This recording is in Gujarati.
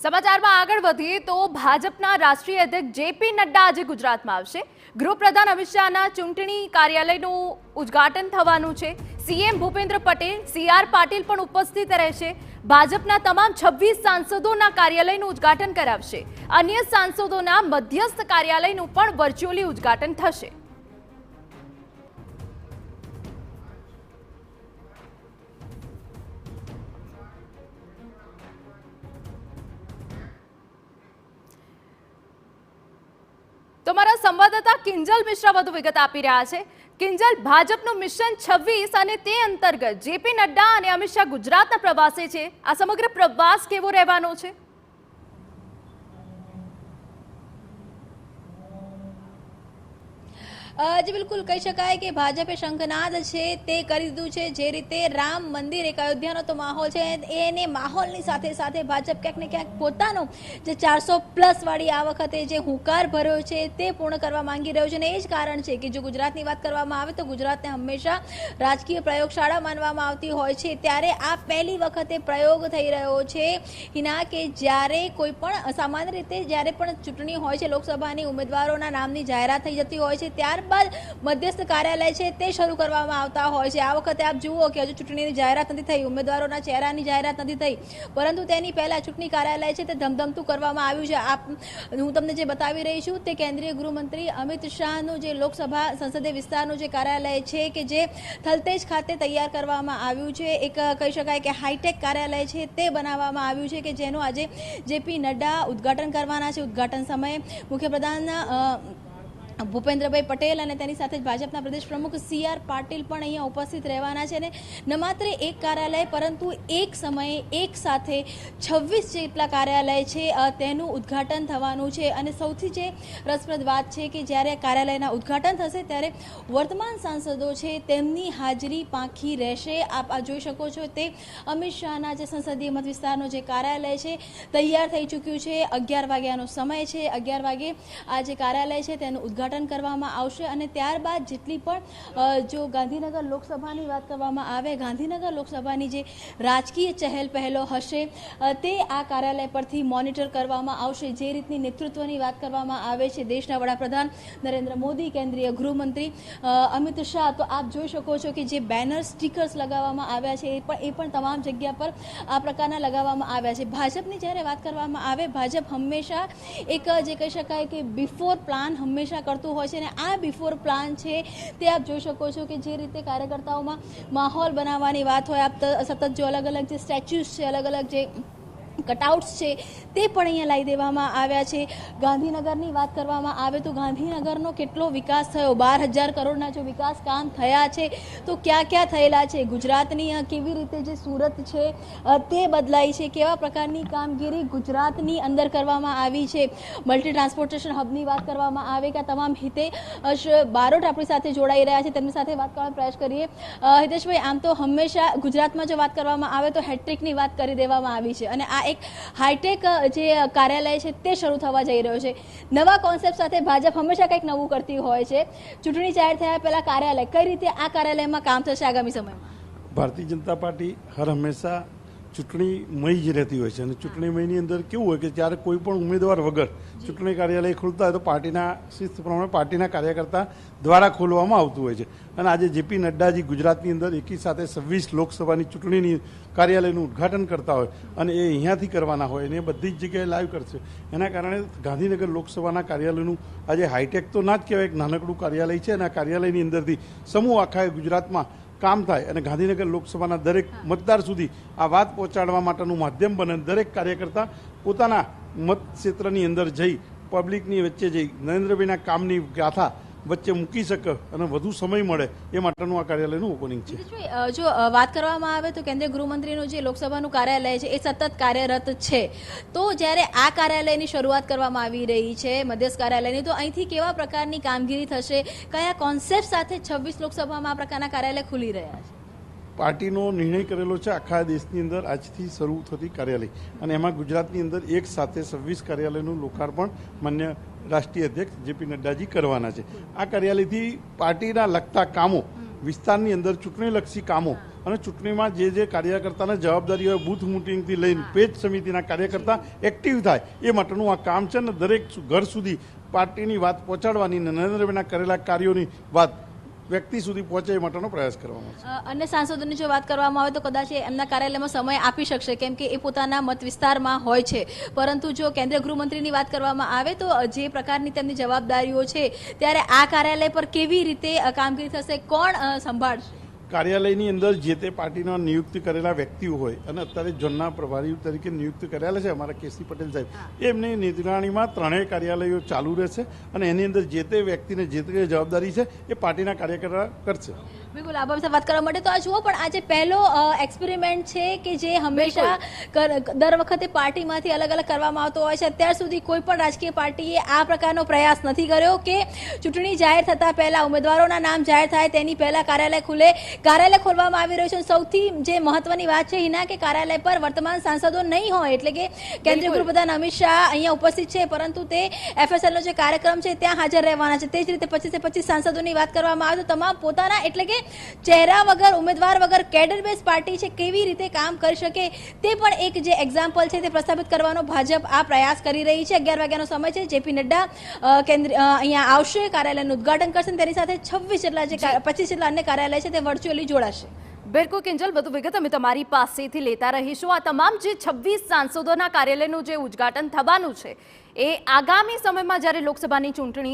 સમાચારમાં આગળ વધીએ તો ભાજપના રાષ્ટ્રીય અધ્યક્ષ જેપી નડ્ડા આજે ગુજરાતમાં આવશે। ગૃહપ્રધાન અમિત શાહના ચૂંટણી કાર્યાલયનું ઉદ્ઘાટન થવાનું છે। સીએમ ભૂપેન્દ્ર પટેલ, સીઆર પાટીલ પણ ઉપસ્થિત રહેશે। ભાજપના તમામ 26 સાંસદોના કાર્યાલયનું ઉદ્ઘાટન કરાવશે। અન્ય સાંસદોના મધ્યસ્થ કાર્યાલયનું પણ વર્ચ્યુઅલી ઉદ્ઘાટન થશે। तो हमारा संवाददाता किंजल मिश्रा વધુ વિગત આપી રહ્યા છે। કિંજલ, ભાજપનું મિશન 26 અને તે અંતર્ગત જેપી નડ્ડા અને અમિત શાહ ગુજરાતના પ્રવાસે છે। આ સમગ્ર પ્રવાસ કેવો રહેવાનો છે? जी बिल्कुल कही शकाय कि भाजपे शंखनाद है ते करी दीधुं छे। जे रीते राम मंदिर एक अयोध्यानो तो माहोल है एने माहोलनी साथे साथे भाजप क्यांक ने क्यांक पोतानो जे 400+ वाળી आ वखते जे हुंकार भर्यो छे ते पूर्ण करवा मांगी रह्यो छे। ने ए ज कारण छे कि जो गुजरातनी वात करवामां आवे तो गुजरातने हमेशा राजकीय प्रयोगशाळा मानवामां आवती होय छे, त्यारे आ पहेली वखते प्रयोग थई रह्यो छे हिना के ज्यारे कोई पण सामान्य रीते ज्यारे पण चूंटणी होय छे लोकसभानी उमेदवारोना नामनी जाहेरात थई जती होय छे त्यारबाद मध्यस्थ कार्यालय है ते शरू करवामां आवता होय छे। आ वखते आप जुओ कि हजू चूंटणीनी जाहेरात नथी थई, उमेदवारोना चेहरानी जाहेरात नथी थई, परंतु तेनी पहेला चूंटणी कार्यालय है ते धमधमतुं करवामां आव्युं छे। आप हूँ तमने जे बतावी रही छुं ते केंद्रीय गृहमंत्री अमित शाहनुं जे लोकसभा संसदीय विस्तारनुं जे कार्यालय छे कि जे थलतेज खाते तैयार करवामां आव्युं छे। एक कही शकाय कि हाईटेक कार्यालय है ते बनाववामां आव्युं छे कि जेनुं आजे जेपी नड्डा उद्घाटन करवाना छे। उद्घाटन समये मुख्यप्रधान भूपेन्द्रभाई पटेल અને તેની સાથે ભાજપના પ્રદેશ પ્રમુખ સીઆર પાટીલ પણ અહીંયા ઉપસ્થિત રહેવાના છે। ન માત્ર એક કાર્યાલય પરંતુ એક સમયે એક સાથે 26 જેટલા કાર્યાલય છે તેનું ઉદ્ઘાટન થવાનું છે। અને સૌથી જે રસપ્રદ વાત છે કે જ્યારે કાર્યાલયના ઉદ્ઘાટન થશે ત્યારે વર્તમાન સાંસદો છે તેમની હાજરી પાંખી રહેશે। આપ આ જોઈ શકો છો તે અમિત શાહના જે સંસદીય મત વિસ્તારનો જે કાર્યાલય છે તૈયાર થઈ ચૂક્યું છે। 11 વાગ્યાનો સમય છે। 11 વાગે આ જે કાર્યાલય છે તેનું ઉદ્ઘાટન કરવામાં આવશે અને ત્યારબાદ જેટલી પણ જો ગાંધીનગર લોકસભાની વાત કરવામાં આવે, ગાંધીનગર લોકસભાની જે રાજકીય ચહેલ પહેલો હશે તે આ કાર્યાલય પરથી મોનિટર કરવામાં આવશે। જે રીતની નેતૃત્વની વાત કરવામાં આવે છે દેશના વડાપ્રધાન નરેન્દ્ર મોદી, કેન્દ્રીય ગૃહમંત્રી અમિત શાહ, તો આપ જોઈ શકો છો કે જે બેનર સ્ટીકર્સ લગાવવામાં આવ્યા છે એ પણ તમામ જગ્યા પર આ પ્રકારના લગાવવામાં આવ્યા છે। ભાજપની જ્યારે વાત કરવામાં આવે, ભાજપ હંમેશા એક જે કહી શકાય કે બિફોર પ્લાન હંમેશા કરતું હોય છે અને આ બિફોર પ્લાન છે તે આપ જોઈ શકો છો કે જે રીતે કાર્યકર્તાઓમાં માહોલ બનાવવાની વાત હોય, આપ સતત જો અલગ અલગ જે સ્ટેચ્યુઝ છે, અલગ અલગ જે કટઆઉટ્સ છે તે પણ અહીંયા લાવી દેવામાં આવ્યા છે। ગાંધીનગરની વાત કરવામાં આવે તો ગાંધીનગરનો કેટલો વિકાસ થયો, 12,000 કરોડના જો વિકાસ કામ થયા છે તો ક્યાં ક્યાં થયેલા છે, ગુજરાતની કેવી રીતે જે સુરત છે તે બદલાઈ છે, કેવા પ્રકારની કામગીરી ગુજરાતની અંદર કરવામાં આવી છે। મલ્ટી ટ્રાન્સપોર્ટેશન હબની વાત કરવામાં આવે કે આ તમામ હિતેશ બારોટ આપણી સાથે જોડાઈ રહ્યા છે, તેમની સાથે વાત કરવાનો પ્રયાસ કરીએ। હિતેશભાઈ, આમ તો હંમેશા ગુજરાતમાં જો વાત કરવામાં આવે તો હેટ્રિકની વાત કરી દેવામાં આવી છે અને આ એક હાઈટેક જે કાર્યાલય છે તે શરૂ થવા જઈ રહ્યો છે। નવા કોન્સેપ્ટ સાથે ભાજપ હંમેશા કંઈક નવું કરતી હોય છે। ચૂંટણી જાહેર થયા પહેલા કાર્યાલય કઈ રીતે આ કાર્યાલયમાં કામ થશે આગામી સમયમાં? ભારતીય જનતા પાર્ટી હર હંમેશા ચૂંટણીમય જ રહેતી હોય છે અને ચૂંટણીમયની અંદર કેવું હોય કે જ્યારે કોઈ પણ ઉમેદવાર વગર ચૂંટણી કાર્યાલય ખુલતા હોય તો પાર્ટીના શિસ્ત પ્રમાણે પાર્ટીના કાર્યકર્તા દ્વારા ખોલવામાં આવતું હોય છે। અને આજે જેપી નડ્ડાજી ગુજરાતની અંદર એકી સાથે 26 લોકસભાની ચૂંટણીની કાર્યાલયનું ઉદ્ઘાટન કરતા હોય અને એ અહીંયાથી કરવાના હોય અને એ બધી જ જગ્યાએ લાઈવ કરશે। એના કારણે ગાંધીનગર લોકસભાના કાર્યાલયનું આજે હાઈટેક તો ના જ કહેવાય, એક નાનકડું કાર્યાલય છે અને આ કાર્યાલયની અંદરથી સમૂહ આખા ગુજરાતમાં કામ થાય અને ગાંધીનગર લોકસભાના દરેક મતદાર સુધી આ વાત પહોંચાડવા માટેનું માધ્યમ બને। દરેક કાર્યકર્તા પોતાના મત ક્ષેત્રની અંદર જઈ પબ્લિકની વચ્ચે જઈ નરેન્દ્રભાઈના કામની ગાથા વચ્ચે મૂકી શકે અને વધુ સમય મળે એ માટેનું આ કાર્યાલયનું ઓપનિંગ છે। જો વાત કરવામાં આવે તો કેન્દ્રીય ગૃહમંત્રીનું જે લોકસભાનું કાર્યાલય છે એ સતત કાર્યરત છે, તો જ્યારે આ કાર્યાલયની શરૂઆત કરવામાં આવી રહી છે મધ્યસ્થ કાર્યાલયની, તો અહીંથી કેવા પ્રકારની કામગીરી થશે, કયા કોન્સેપ્ટ સાથે 26 લોકસભામાં આ પ્રકારના કાર્યાલય ખુલી રહ્યા છે? પાર્ટીનો નિર્ણય કરેલો છે આખા દેશની અંદર આજથી શરૂ થતી કાર્યાલય અને એમાં ગુજરાતની અંદર એક સાથે 26 કાર્યાલયનું લોકાર્પણ માન્ય રાષ્ટ્રીય અધ્યક્ષ જેપી નડ્ડાજી કરવાના છે। આ કાર્યાલયથી પાર્ટીના લગતા કામો, વિસ્તારની અંદર ચૂંટણીલક્ષી કામો અને ચૂંટણીમાં જે કાર્યકર્તાને જવાબદારી હોય બૂથ મિટિંગથી લઈને પેજ સમિતિના કાર્યકર્તા એક્ટિવ થાય એ માટેનું આ કામ છે ને દરેક ઘર સુધી પાર્ટીની વાત પહોંચાડવાની અને નરેન્દ્રભાઈના કરેલા કાર્યોની વાત વ્યક્તિ સુધી પહોંચે એ માટેનો પ્રયાસ કરવામાં છે. અન્ય સાંસદોની જો વાત કરવામાં આવે તો કદાચ એ એમના કાર્યાલયમાં સમય આપી શકશે કેમ કે એ પોતાના મત વિસ્તારમાં હોય છે, પરંતુ જો કેન્દ્રીય ગૃહમંત્રીની વાત કરવામાં આવે તો જે પ્રકારની તેમની જવાબદારીઓ છે ત્યારે આ કાર્યાલય પર કેવી રીતે કામગીરી થશે, કોણ સંભાળશે? કાર્યાલયની અંદર જે તે પાર્ટીના નિયુક્ત કરેલા વ્યક્તિઓ હોય અને અત્યારે ઝોનના પ્રભારી તરીકે નિયુક્ત કરેલા છે અમારા કેસી પટેલ સાહેબ, એમની નિગરાણીમાં ત્રણેય કાર્યાલયો ચાલુ રહેશે અને એની અંદર જે તે વ્યક્તિને જે તે જવાબદારી છે એ પાર્ટીના કાર્યકર્તા કરશે. બિલકુલ, આ બાબતે વાત કરવા માટે તો આ જુઓ પણ આજે પહેલો એક્સપેરિમેન્ટ છે કે જે હંમેશા દર વખતે પાર્ટીમાંથી અલગ અલગ કરવામાં આવતો હોય છે. અત્યાર સુધી કોઈ પણ રાજકીય પાર્ટીએ આ પ્રકારનો પ્રયાસ નથી કર્યો કે ચૂંટણી જાહેર થતા પહેલા ઉમેદવારોના નામ જાહેર થાય તેની પહેલા કાર્યાલય ખુલે. કાર્યાલય ખોલવામાં આવી રહ્યું છે. સૌથી જે મહત્વની વાત છે હિના કે કાર્યાલય પર વર્તમાન સાંસદો નહીં હોય, એટલે કે કેન્દ્રીય ગૃહપ્રધાન અમિત શાહ અહીંયા ઉપસ્થિત છે, પરંતુ તે FSL નો જે કાર્યક્રમ છે ત્યાં હાજર રહેવાના છે. તે જ રીતે 25 સાંસદોની વાત કરવામાં આવે તો તમામ પોતાના એટલે કે ચહેરા વગર, ઉમેદવાર વગર કેડર બેઝ પાર્ટી છે કેવી રીતે કામ કરી શકે તે પણ એક જે એક્ઝામ્પલ છે તે પ્રસ્થાપિત કરવાનો ભાજપ આ પ્રયાસ કરી રહી છે. 11 વાગ્યાનો સમય છે. JP નડ્ડા અહીંયા આવશે, કાર્યાલયનું ઉદઘાટન કરશે. તેની સાથે 25 જેટલા અન્ય કાર્યાલય છે તે વર્ચ્યુઅલી જોડાશે. બિલકુલ કિંજલ, વધુ વિગત અમે તમારી પાસેથી લેતા રહીશું. આ તમામ જે 26 સાંસદોના કાર્યાલયનું જે ઉદ્ઘાટન થવાનું છે એ આગામી સમયમાં જ્યારે લોકસભાની ચૂંટણી